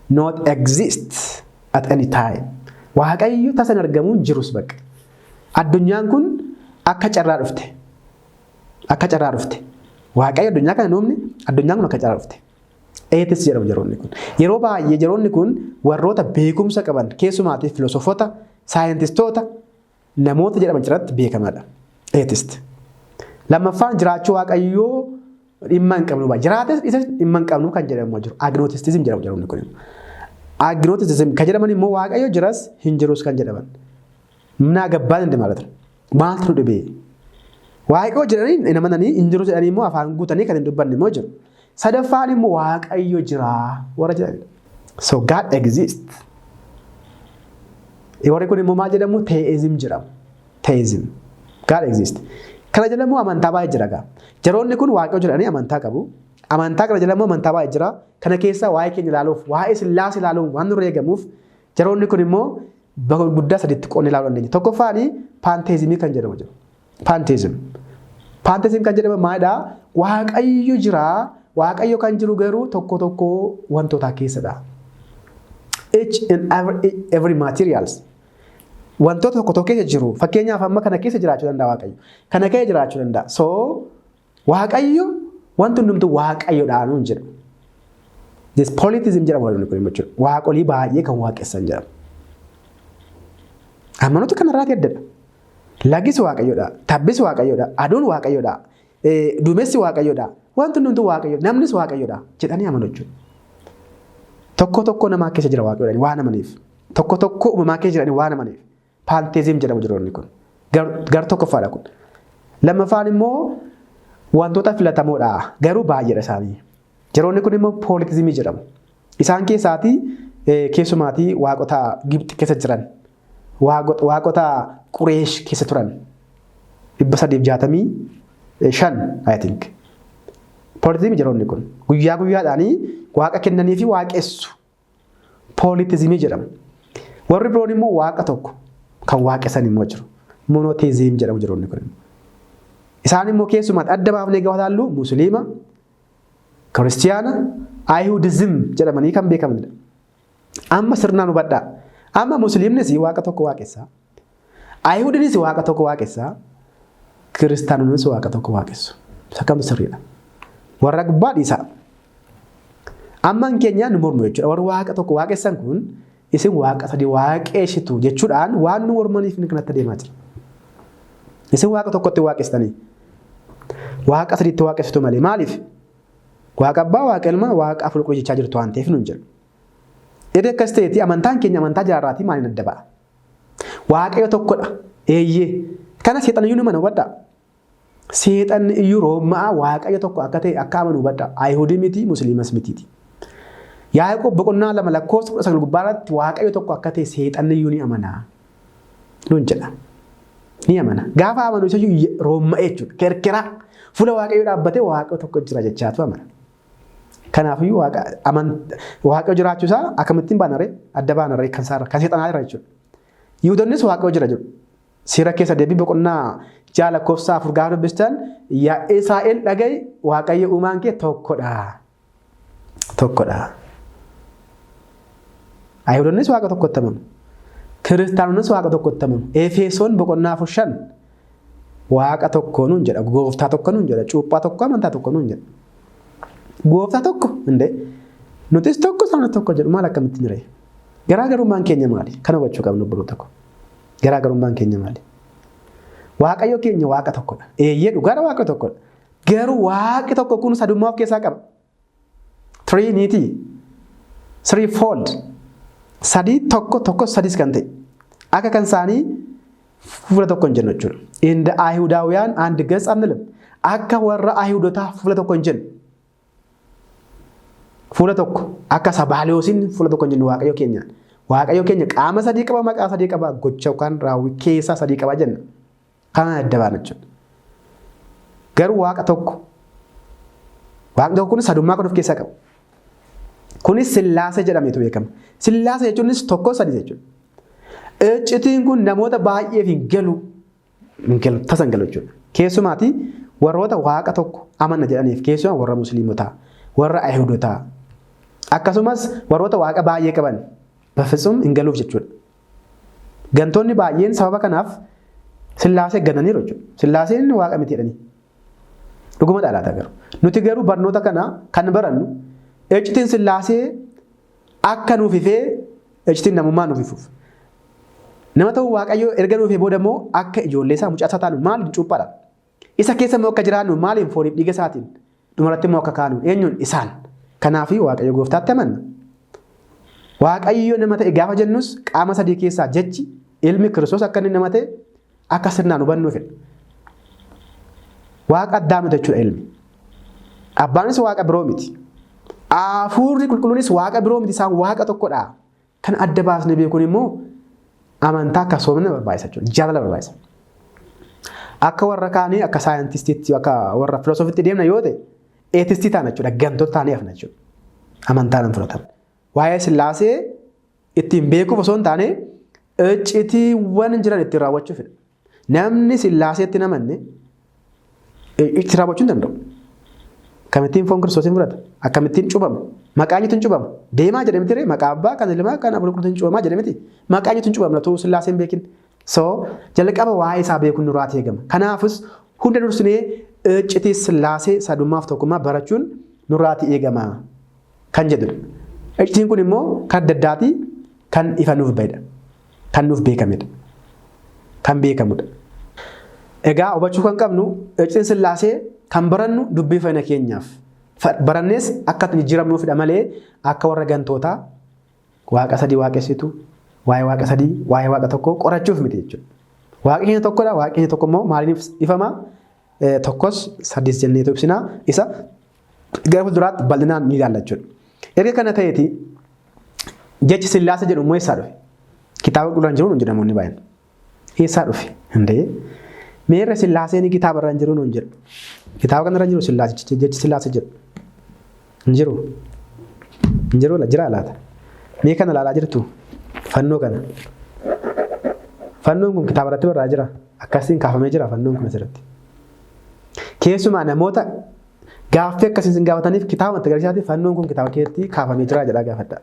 not exist at any time. Waaqayyo tasan argamuu jirus bakka. Addunyaan kun akka carraa dhufte. Akka carraa dhufte. Waaqayyo addunyaa kana nuumne addunyaan kun akka carraa dhufte. Eetis jedhamu jiroonni kun. Yeroo baay'ee jiroonni kun warroota beekumsa qaban keessumaatiif filosoofota, saayintistoota namoota jedhaman jiratti beekamaadha. Eetist. Lammaffaan jiraachuu waaqayyoo dhimma hin qabnu. Jiraates isa dhimma hin qabnu kan jedhamu jiru. Agnosticism jedhamu jiroonni kun. Agnosticism kan jedhaman immoo waaqayyo jiras hin jirus kan jedhaman. Naa gabbaan hindi maalatu. Maaltu dhibee? Waaqayyo jedhanii hin amananii hin jiru jedhanii immoo afaan guutanii kan hin dubbanne immoo jiru. Sadaffaan immoo waaqayyo jira warra jedhanidha. So God exists. Warri kun immoo maal jedhamu? Theism jedhamu. Theism. God exists. Kana jedhamu amantaa baay'ee jira gaa. Jaroonni kun waaqayyo jedhanii amantaa qabu. Amantaa kana jedhamu amantaa baay'ee jira. Kana keessa waa'ee keenya ilaaluuf, waa'ee sillaasee ilaaluuf waan nurra eegamuuf jaroonni kun immoo guddaa sadiitti qoonnee ilaaluu dandeenya. Tokkoffaanii paanteezimii kan jedhamu jira. Paanteezim. Paanteezim kan jedhamu maalidhaa? Waaqayyo jira. Waaqayyo kan jiru garuu tokko tokko wantoota keessadha. Each and every materials. Wantoota tokko tokko keessa jiru. Fakkeenyaaf amma kana keessa jiraachuu danda'a waaqayyo. Kana keessa jiraachuu danda'a. So waaqayyo wanti hundumtu waaqayyoodhaan hin jedhu. This polytheism jedhamu waliin kun jechuudha. Waaqolii baay'ee kan waaqessan jedhama. Amanoota kanarraati addadha. Lagis waaqayyoodha, tabbis waaqayyoodha, aduun waaqayyoodha, duumessi waaqayyoodha, wanti hundumtu waaqayyoodha, namnis waaqayyoodha jedhanii amanu jechuudha. Tokko namaa keessa jira waaqayyoodhaan waan amaniif. Tokko uumamaa keessa jiranii waan amaniif. Pantheism jedhamu jiroonni kun. Gar tokkoffaadha kun. Lammaffaan immoo wantoota filatamoodha. Garuu baay'eedha isaanii. Jiroonni kun immoo polytheism jedhamu. Isaan keessaatii keessumaatii waaqota Gibxi keessa jiran. Waaqota Qureesh keessa turan 365 I think. Polytheism jiroonni kun guyyaa guyyaadhaanii waaqa kennanii fi waaqessu. Polytheism jedhamu. Warri biroon immoo waaqa tokko kan waaqessan immoo jiru. Monotheism jedhamu jiroonni kun. Isaan immoo keessumaatti adda baafnee gaafa ilaallu Musliima, Kiristiyaana, Ayihudizim jedhamanii kan beekamanidha. Amma sirnaan hubadhaa. Amma Musliimnis waaqa tokko waaqessa. Ayihudinis waaqa tokko waaqessa. Kiristaanonis waaqa tokko waaqessu. Sakkamtu sirriidha. Warra gubbaa dhiisaa. Amma keenyaan nu mormu jechuudha. Warri waaqa tokko waaqessan kun isin waaqa sadii waaqeshitu jechuudhaan waan nu mormaniif ni kanatti deemaa jira. Isin waaqa tokkotti waaqessitanii waaqa sadiitti waaqessitu malee maaliif? Waaqa abbaa, waaqa ilmaa, waaqa afur jechaa jirtu waan ta'eef nu hin jedhu. Edda akkas ta'eeti amantaan keenya amantaa jaarraatii maaliin adda ba'a? Waaqayyo tokkodha. Eeyyee. Kana seexan iyyuu nama hubadhaa. Seexan iyyuu roommaa waaqayyo tokko akka ta'e akka amanu hubadhaa. Ayihudii miti, Musliimas mitiiti. Yaaqoob boqonnaa 2 lakkoofsa 19 gubbaarratti waaqayyo tokko akka ta'e seexan iyyuu ni amana. Nuun jedha. Ni amana. Gaafa amanu isa iyyuu roommaa jechuudha. Kerkera. Fuula waaqayyo dhaabbatee waaqayyo tokko jira jechaatu amana. Kanaafiyyuu waaqayyo jiraachuusaa akkamittiin baanaree adda baanaree kan seexanaa jira jechuudha. Yihudoonnis waaqayyo jira jiru. Seera keessa deebii boqonnaa 6 lakkoofsa 4 gaafa dubbistan yaa Israa'el dhaga'i waaqayyo uumaan kee tokkodha. Tokkodha. Yihudoonnis waaqa tokkotti amanu. Kiristaanonnis waaqa tokkotti amanu. Efesoon boqonnaa 4 waaqa tokko nuun jedha. Gooftaa tokko nuun jedha. Cuuphaa tokko amantaa tokko nuun jedha. Gooftaa tokko indee nutis tokko sana tokko jedhu maal akkamitti jiree? Garaagarummaan keenya maali? Kana hubachuu qabnu biroo tokko. Garaagarummaan keenya maali? Waaqayyo keenya waaqa tokkodha. Eeyyee dhugaadha waaqa tokkodha. Garuu waaqi tokko kun sadummaa of keessaa qaba. Trinity, threefold. Sadii tokko sadis kan ta'e. Akka kan isaanii fuula tokko hin jennu jechuudha. Inda Ayihudaawiyaan and gats annilim. Akka warra Ayihudotaa fuula tokko hin jennu. Fuula tokko akka Sabaaliyoosiin fuula tokko hin jennu waaqayyo keenyaan. Waaqayyo keenya qaama sadii qaba, maqaa sadii qaba, gocha yookaan raawwii keessa sadii qaba jenna. Kana adda baana jechuudha. Garuu waaqa tokko. Waaqni tokko kun sadummaa kan of keessaa qabu. Kunis Sillaasee jedhameetu beekama. Sillaasee jechuunis tokko sadii jechuudha. Iccitiin kun namoota baay'eef hin galu tasan galu jechuudha. Keessumaatii warroota waaqa tokko amanna jedhaniif keessumaa warra Musliimotaa, warra Ayihudotaa. Akkasumas warroota waaqa baay'ee qaban bafisuun hin galuuf jechuudha. Gantoonni baay'een sababa kanaaf Sillaasee gananiiru jechuudha. Sillaaseen waaqa miti jedhanii. Dhuguma dhaalaata garuu. Nuti garuu barnoota kana kan barannu iccitiin Sillaasee akka nuuf ifee iccitiin namummaa nuuf ifuuf. Nama ta'uu waaqayyo erga nuuf booda immoo akka ijoollee isaa mucaa isaa taanu maaliin cuuphaadha. Isa keessa immoo akka jiraannu maaliin fooniif dhiiga isaatiin dhumarratti immoo akka kaanu eenyuun isaan. Kanaafii waaqayyo gooftaatti amanna. Waaqayyo nama ta'e gaafa jennus qaama sadii keessaa jechi ilmi Kiristoos akka inni nama ta'e akka sirnaan hubannuu fedha. Waaqa addaa miti jechuudha ilmi. Abbaanis waaqa biroo miti. Hafuurri qulqulluunis waaqa biroo miti isaan waaqa tokkodha. Kan adda baasnee beekuun immoo amantaa akka soomna barbaachisa jechuudha. Jaalala barbaachisa. Akka warra kaanii akka saayintistiitti akka warra filoosofiitti deemna yoo ta'e eetistii taana jechuudha. Gantoota taanee hafna jechuudha. Amantaan hin fudhatamu. Waa'ee Sillaasee ittiin beekuuf osoo hin taane iccitiiwwan jiran ittiin raawwachuu fedha. Namni Sillaaseetti namanne itti raawwachuu hin danda'u. Akkamittiin foon Kiristoos hin fudhata? Akkamittiin cuubama? Maqaan ittiin cuubama? Deemaa jedhamti ree maqaa abbaa kan ilmaa kan abbaa qulqulluutiin cuubamaa jedhamti. Maqaan ittiin cuubamna ta'uu Sillaaseen beekin. So jalqaba waa'ee isaa beekuun nurraa eegama. Kanaafis hunda dursinee Iccitii Sillaasee sadummaaf tokkummaa barachuun nurraati eegamaa kan jedhudha. Iccitiin kun immoo kan adda addaati kan ifa nuuf bahedha. Kan nuuf beekamedha. Kan beekamudha. Egaa hubachuu kan qabnu iccitiin Sillaasee kan barannu dubbii fayyina keenyaaf. Barannees akka jijjiiramnuufidha malee akka warra gantootaa waaqa sadii waaqessitu, waa'ee waaqa sadii, waa'ee waaqa tokkoo qorachuuf miti jechuudha. Waaqni keenya tokkodha. Waaqni keenya tokko immoo maaliif ifama? Tokkos sadis jennee ibsina. Isa gara fuulduraatti bal'inaan ni ilaalla jechuudha. Erga kana ta'eeti jechi Sillaasee jedhu immoo eessaa dhufe? Kitaaba qulqulluudhaan jiru nuun jedha namoonni baay'een. Eessaa dhufe? Hundee meerre Sillaaseen kitaaba irra hin jiru nuun jedhu. Kitaaba kanarra jiru Sillaasee jechi Sillaasee jedhu. Hin jiru. Hin jiru jira laata? Mee kana ilaalaa jirtu? Fannoo kana. Fannoon kun kitaaba irratti barraa'ee jira. Akkasiin kaafamee jira fannoon kun asirratti. Keessumaa namoota gaaffii akkasiin sin gaafataniif kitaaba magariisaati fannoon kun kitaaba keessatti kaafamee jira jedhaa gaafadha.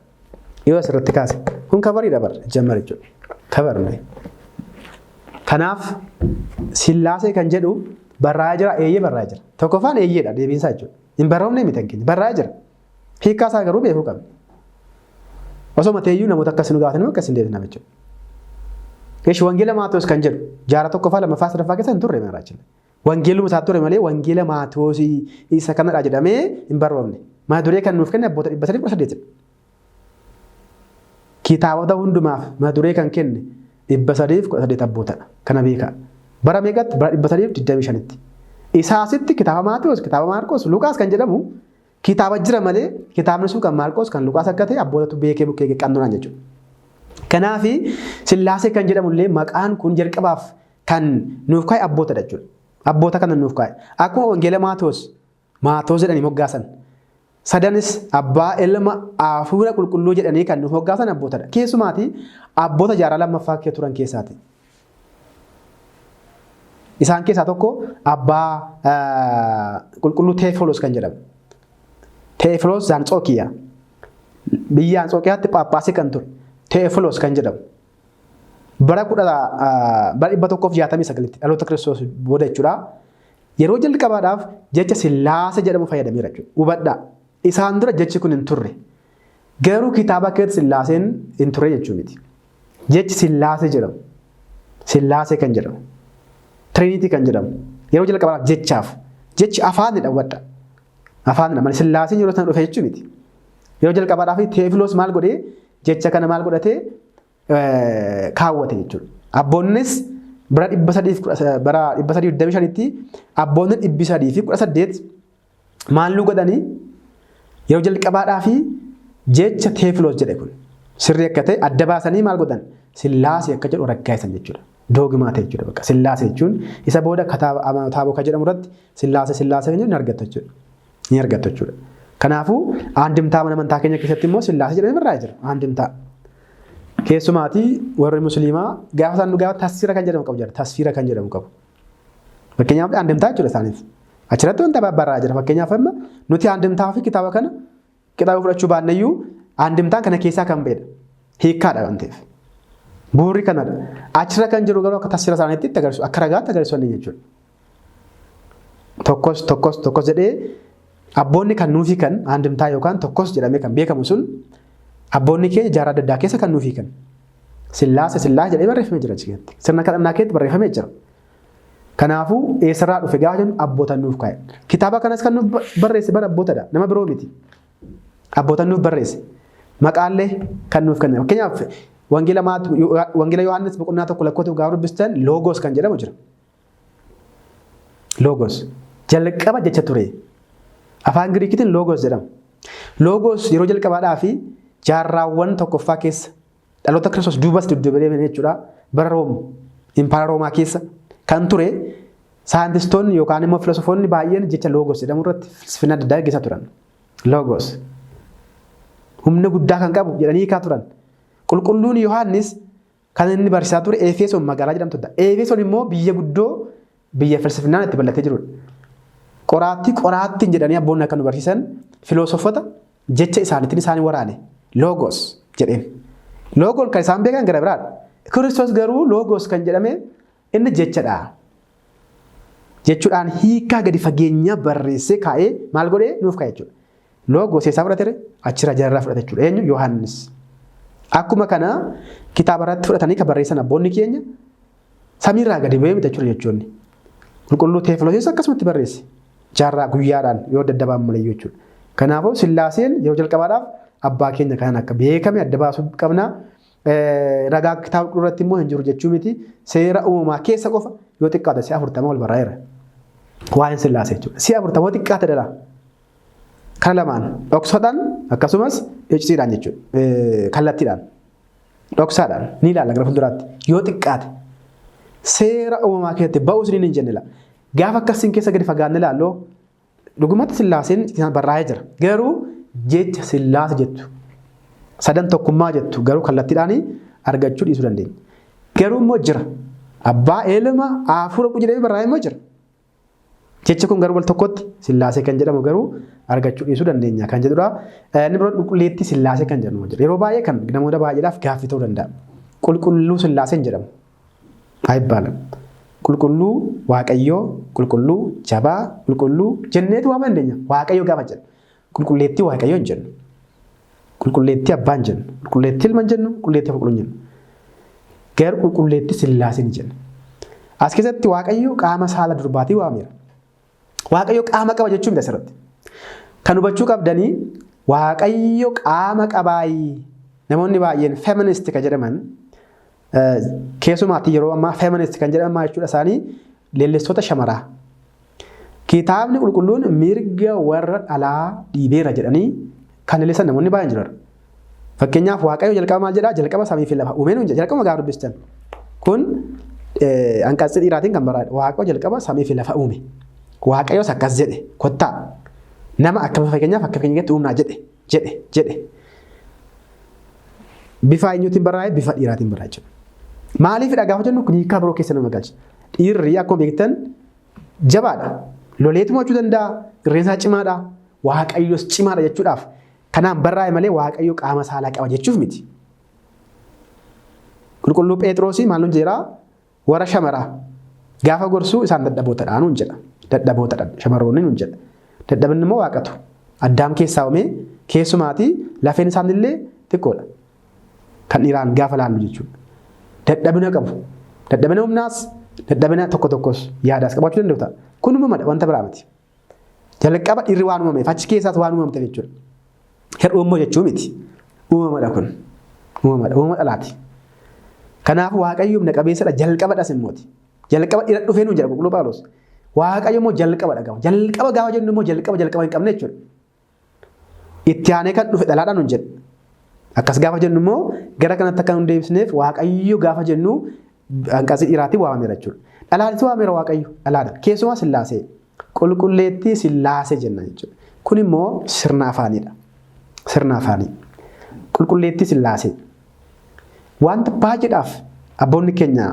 Yoo asirratti kaase kun kabariidha bar jammar jechuudha. Kabarne. Kanaaf Sillaasee kan jedhu barraa'ee jira eeyyee barraa'ee jira. Tokkoffaan eeyyeedha deebiinsaa jechuudha. Hin barroomne miti keenya barraa'ee jira. Hiikkaa isaa garuu beekuu qabna. Osoo mateeyyuu namoota akkasii nu gaafatanii akkasiin deebisna jechuudha. Eeshi wangeela Maatewos kan jedhu jaara tokkoffaa lamaffaa sadaffaa keessa hin turre maraachila. Wangeeluma isaa ture malee wangeela Maatewos isa kanadha jedhamee hin barroomne. Mata duree kan nuuf kenne abboota 318. Kitaabota hundumaaf mata duree kan kenne 318 abbootadha. Kana beekaa. Bara meeqatti? Bara 325tti. Isaasitti kitaaba Maatewos, kitaaba Maarqos, Luqaas kan jedhamu kitaaba jira malee kitaabni sun kan Maarqos kan Luqaas akka ta'e abbootatu beekee bukkee qannoodhaan jechuudha. Kanaaf Sillaasee kan jedhamullee maqaan kun jalqabaaf kan nuuf kaa'e abbootadha jechuudha. Abboota kana nuuf kaa'e. Akkuma wangeela Maatewos jedhanii moggaasan. Sadanis abbaa ilma hafuura qulqulluu jedhanii kan nuuf moggaasan abbootadha. Keessumaati abboota jaarraa lammaffaa kee turan keessaati. Isaan keessaa tokko abbaa qulqulluu Teefiloos kan jedhamu. Teefiloos Anxookiyaa. Biyya Anxookiyaatti Phaaphaasii kan ture. Teefiloos kan jedhamu. Bara 169tti dhaloota Kiristoos booda jechuudha. Yeroo jalqabaadhaaf jecha Sillaasee jedhamu fayyadameera jechuudha. Hubadhaa. Isaan dura jechi kun hin turre. Garuu kitaaba keessatti Sillaaseen hin turre jechuu miti. Jechi Sillaasee jedhamu. Sillaasee kan jedhamu. Trinity kan jedhamu. Yeroo jalqabaadhaaf jechaaf. Jechi afaanidha hubadhaa. Afaanidha malee Sillaaseen yeroo sana dhufe jechuu miti. Yeroo jalqabaadhaaf Teefiloos maal godhee jecha kana maal godhatee kaawwate jechuudha. Abboonnis bara 325tti abboonni 318 maal nu godhanii yeroo jalqabaadhaaf jecha Teefiloos jedhe kun sirrii akka ta'e adda baasanii maal godhan Sillaasee akka jedhu raggaa'isan jechuudha. Doogimaa ta'e jechuudha bakka Sillaasee jechuun isa booda kitaaba kan jedhamu irratti Sillaasee kan jedhu ni argattu jechuudha. Kanaafuu aandimtaa mana amantaa keenya keessatti immoo Sillaasee jedhamee barraa'ee jira. Aandimtaa. Keessumaatii warri musliimaa gaafa isaan dhugaa tasfiira kan jedhamu qabu jira. Tasfiira kan jedhamu qabu. Fakkeenyaaf aandimtaa jechuudha isaaniif. Achirratti wanta barraa'aa jira. Fakkeenyaaf amma nuti aandimtaa fi kitaaba kana kitaaba fudhachuu baanneyyuu aandimtaan kana keessaa kan ba'edha. Hiikkaadha waan ta'eef. Bu'uurri kanadha. Achirra kan jiru garuu akka tasfiira isaaniitti itti agarsiisu akka ragaatti agarsiisu jechuudha. Tokkos jedhee abboonni kan nuufi kan aandimtaa yookaan tokkos jedhamee kan beekamu sun abboonni keenya jaarraa adda addaa keessa kan nuufi kan Sillaasee jedhee barreeffamee jira jechuudha. Sirna kadhannaa keessatti barreeffamee jira. Kanaafuu eessarraa dhufe gaafa jennu abboota nuuf kaa'e. Kitaaba kanas kan nuuf barreesse bara abbootadha. Nama biroo miti. Abboota nuuf barreesse. Maqaallee kan nuuf kenne. Fakkeenyaaf wangeela Yohaannis boqonnaa tokko lakkooftuuf gaafa dubbistan Loogos kan jedhamu jira. Loogos jalqaba jecha ture. Afaan Giriikitiin Loogos jedhama. Loogos yeroo jalqabaadhaa fi jaarraawwan tokkoffaa keessa dhaloota Kiristoos duubas dudduubalee jechuudha. Bara Room, Impaayera Roomaa keessa kan ture saayintistoonni yookaan immoo filosofoonni baay'een jecha Loogos jedhamu irratti filsifina adda addaa gaggeessaa turan. Loogos. Humna guddaa kan qabu jedhanii hiikaa turan. Qulqulluun Yohaannis kan inni barsiisaa ture Efesoon magaalaa jedhamtudha. Efesoon immoo biyya guddoo biyya filsifinaan itti bal'atee jirudha. Qoraattiin jedhanii abboonni akka nu barsiisan filosofota jecha isaaniitiin isaanii waraane Loogos jedheen. Loogoon kan isaan beekan gara biraadha. Kiristoos garuu Loogos kan jedhame inni jechadha. jechuudhaan hiikaa gadi fageenya barreessee kaa'ee maal godhee nuuf kaa'e jechuudha. Loogos isaa fudhatee achirra jarraa fudhate jechuudha. Eenyu Yohaannis. Akkuma kana kitaaba irratti fudhatanii kan barreessan abboonni keenya samiirraa gadi bu'ee miti jechuudha. Qulqulluu Teefiloos akkasumatti barreesse. Jaarraa guyyaadhaan yoo daddabaan malee jechuudha. Kanaafuu Sillaaseen yeroo jalqabaadhaaf abbaa keenya kan akka beekame adda baasuu qabna. Ragaa kitaaba qulqulluu irratti immoo hin jiru jechuu miti. Seera uumamaa keessa qofa yoo xiqqaate si'a 40 ol barraa'eera. Waa'een Sillaasee jechuudha. Si'a 40 xiqqaate dhala. Kan lamaan dhoksaadhaan akkasumas icciidhaan jechuudha. Kallattiidhaan dhoksaadhaan ni ilaalla gara fuulduraatti yoo xiqqaate seera uumamaa keessatti ba'uus ni hin jenne la. Gaafa akkasiin keessa gadi fagaanne ilaalloo dhugumatti Sillaaseen barraa'ee jira. Garuu jecha Sillaase jettu sadan tokkummaa jettu garuu kallattiidhaan argachuu dhiisuu dandeenya. Garuu immoo jira. Abbaa Ilma Hafuura jedhamee barraa'ee immoo jira. Jecha kun garuu wal tokkotti Sillaasee kan jedhamu garuu argachuu dhiisuu dandeenya kan jedhudha. Inni biroo qulqulleettii Sillaasee kan jedhamu jira. Yeroo baay'ee kan namoota baay'eedhaaf gaaffii ta'uu danda'a. Qulqulluu Sillaaseen jedhamu. Ayibbaalam. Qulqulluu Waaqayyoo, qulqulluu Jabaa, qulqulluu jenneetu waamuu dandeenya. Waaqayyoo gaafa jennu. Qulqulleettii Waaqayyoo hin jennu. Qulqulleettii Abbaa hin jennu. Qulqulleettii Ilma hin jennu. Qulqulleettii Qulqulluu hin jennu. Garuu qulqulleettii Sillaasee ni jenna. As keessatti Waaqayyoo qaama saala durbaatii waameera. Waaqayyoo qaama qaba jechuun miti asirratti. Kan hubachuu qabdanii Waaqayyoo qaama qabaayii namoonni baay'een feminist kan jedhaman keessumaatti yeroo ammaa feminist kan jedhaman jechuudha isaanii leellistoota shamaraa. Kitaabni qulqulluun mirga warra dhalaa dhiibeera jedhanii kan leellisan namoonni baay'een jiru. Fakkeenyaaf Waaqayyoo jalqaba maal jedhaa? Jalqaba samii fi lafa uumeen hunjaa jalqaba gaafa dubbistan. Kun hanqasii dhiiraatiin kan baraadha. Waaqayyoo jalqaba samii fi lafa uume. Waaqayyoos akkas jedhe kottaa nama akka fakkeenyaaf akka keenyatti uumnaa jedhe. Bifa eenyuutiin barraa'e? Bifa dhiiraatiin barraa'e jechuudha. Maaliifidha gaafa jennu kun hiikaa biroo keessa nama galcha. Dhiirri akkuma beektan jabaadha. Loleetu mo'achuu danda'a. Irreensaa cimaadha. Waaqayyoos cimaadha jechuudhaaf. Kanaan barraa'e malee Waaqayyoo qaama saalaa qaba jechuuf miti. Qulqulluu Phexroosii maal nuun jedhaa? Warra shamaraa gaafa gorsuu isaan dadhabootadha nuun jedha. Dadhabootadha shamarroonni nuun jedha. Dadhabinni immoo waaqatu. Addaam keessaa uumee keessumaatii lafeen isaanillee xiqqoodha. Kan dhiiraan gaafa laallu jechuudha. Dadhabina qabu. Dadhabina humnaas dadhabina tokko tokkos yaadaas qabaachuu danda'u ta'a. Kun uumamadha wanta biraa miti. Jalqaba dhiirri waan uumameef achi keessaas waan uumamte jechuudha. Hir'uummoo jechuu miti. Uumamadha kun. Uumamadha. Uumama dhalaati. Kanaaf Waaqayyo humna qabeessadha jalqabadhas immooti. Jalqaba dhiira dhufee nuun jedha qulqulluu Phaawulos. Waaqayyo immoo jalqabadha gaafa. Jalqaba gaafa jennu immoo jalqaba hin qabne jechuudha. Itti aanee kan dhufe dhalaadhaan nuun jedha. Akkas gaafa jennu immoo gara kanatti akka nu deebisneef Waaqayyo gaafa jennu hanqasii dhiiraatiin waamameera jechuudha. Dhalaanis waameera Waaqayyo dhalaadha. Keessumaa Sillaasee qulqulleettii Sillaasee jenna jechuudha. Kun immoo sirna afaaniidha. Sirna afaanii. Qulqulleettii Sillaasee. Wanta baay'eedhaaf abboonni keenya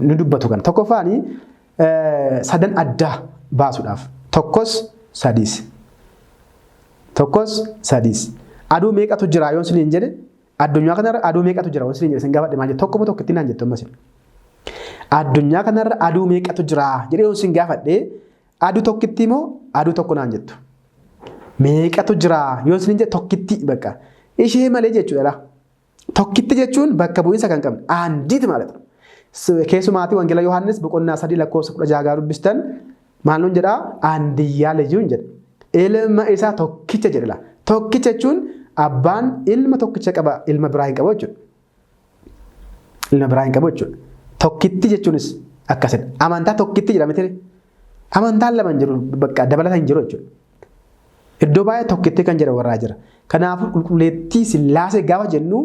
ni dubbatu kan tokkoffaanii sadan addaa baasuudhaaf tokkos sadiis. Aduu meeqatu jira yoon siniin jedhe addunyaa kanarra aduu meeqatu jira yoon siniin jedhe sin gaafadhe maal jedhe tokko tokkotti naan jettu ammas. Addunyaa kanarra aduu meeqatu jira jedhee yoon sin gaafadhe aduu tokkitti moo aduu tokko naan jettu. Meeqatu jira yoon siniin jedhe tokkitti bakka ishee malee jechuudha. Tokkitti jechuun bakka bu'iinsa kan qabne aandiiti maalidha. Keessumaatii wangeela Yohaannis boqonnaa 3 lakkoofsa 16 dubbistan maal nuun jedhaa? Aandiyyaa lejjuun jedha. Ilma isaa tokkicha jedhila. Tokkicha jechuun abbaan ilma tokkicha qaba ilma biraa hin qabu jechuudha. Ilma biraa hin qabu jechuudha. Tokkitti jechuunis akkasidha. Amantaa tokkitti jedhame ture. Amantaan lama hin jiru bakka dabalata hin jiru jechuudha. Iddoo baay'ee tokkitti kan jedhamu warraa jira. Kanaafuu qulqulleettii Sillaasee gaafa jennu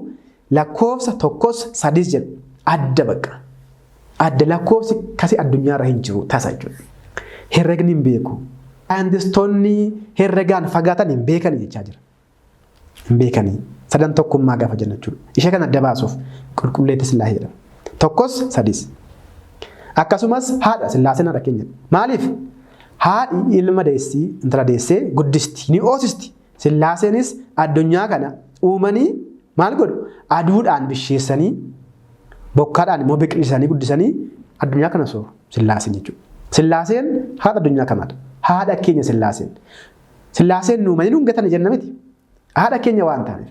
lakkoofsa tokkos sadiis jedhu adda bakka. Adda lakkoofsi kasi addunyaarra hin jiru tasa jechuudha. Herregni hin beeku. Saayintistoonni herregaan fagaatan hin beekanii jechaa jira. Hin beekanii. Sadan tokkummaa gaafa jenna jechuudha. Ishee kana adda baasuuf qulqulleettii Sillaasee jedhama. Tokkos sadiis. Akkasumas haadha Sillaaseen har'a keenya. Maaliif? Haadhi ilma deessii intala deessee guddisti ni oosisti. Sillaaseenis addunyaa kana uumanii maal godhu? Aduudhaan bisheessanii bokkaadhaan immoo biqilsanii guddisanii addunyaa kana sooru Sillaaseen jechuudha. Sillaaseen haadha addunyaa kanaadha. Haadha keenya Sillaaseen. Sillaaseen nu manii dhungatanii jenna miti. Haadha keenya waan taaneef.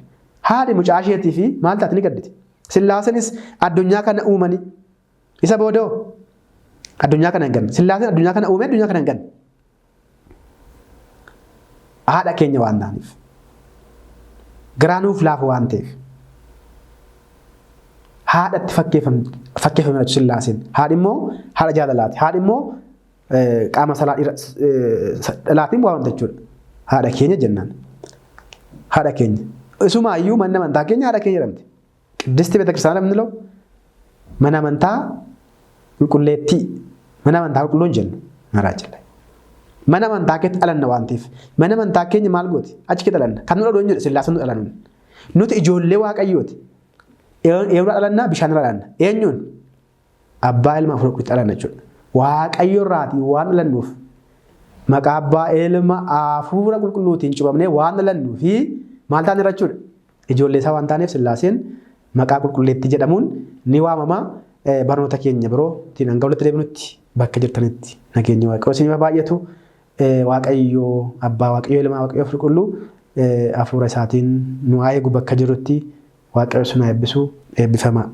Haadhi mucaa isheetii fi maal taate ni gadditi. Sillaaseenis addunyaa kana uumanii. Isa boodoo addunyaa kana hin ganne. Sillaaseen addunyaa kana uumee addunyaa kana hin ganne. Haadha keenya waan taaneef. Garaa nuuf laafu waan ta'eef. Haadhatti fakkeeffamee Sillaaseen. Haadhi immoo haadha jaalalaati. Haadhi immoo qaama salaatiin waa wanta jechuudha. Haadha keenya jennaan. Haadha keenya. Isumaayyuu manni amantaa keenya haadha keenya jedhamti. Qiddisti Beetakiristaanaa namni mana amantaa qulqulleettii. Mana amantaa qulqulluun jennu maraa jalla. Mana amantaa keetti dhalanna waan ta'eef. Mana amantaa keenya maal gooti? Achi keetti dhalanna. Kan nu dhaluun jedhu Sillaaseen nu dhalannu. Nuti ijoollee Waaqayyooti. Eenyuun dhalannaa bishaan dhalanna. Eenyuun? Abbaa ilma Hafuura Qulqulluutti dhalanna jechuudha. Waaqayyo irraatii waan dhalannuuf maqaa Abbaa ilma Hafuura Qulqulluutiin cubamnee waan dhalannuuf maal taane jechuudha. Ijoollee isaa waan taaneef Sillaaseen maqaa qulqulleettii jedhamuun ni waamama. Barnoota keenya biroo ittiin hanga walitti deebinutti bakka jirtanitti nageenya Waaqayyoo isin baay'atu. Waaqayyo Abbaa Waaqayyo ilma Waaqayyo Hafuura Qulqulluu hafuura isaatiin nu haa eegu bakka jirutti Waaqayyo sun haa eebbisu eebbifamaa.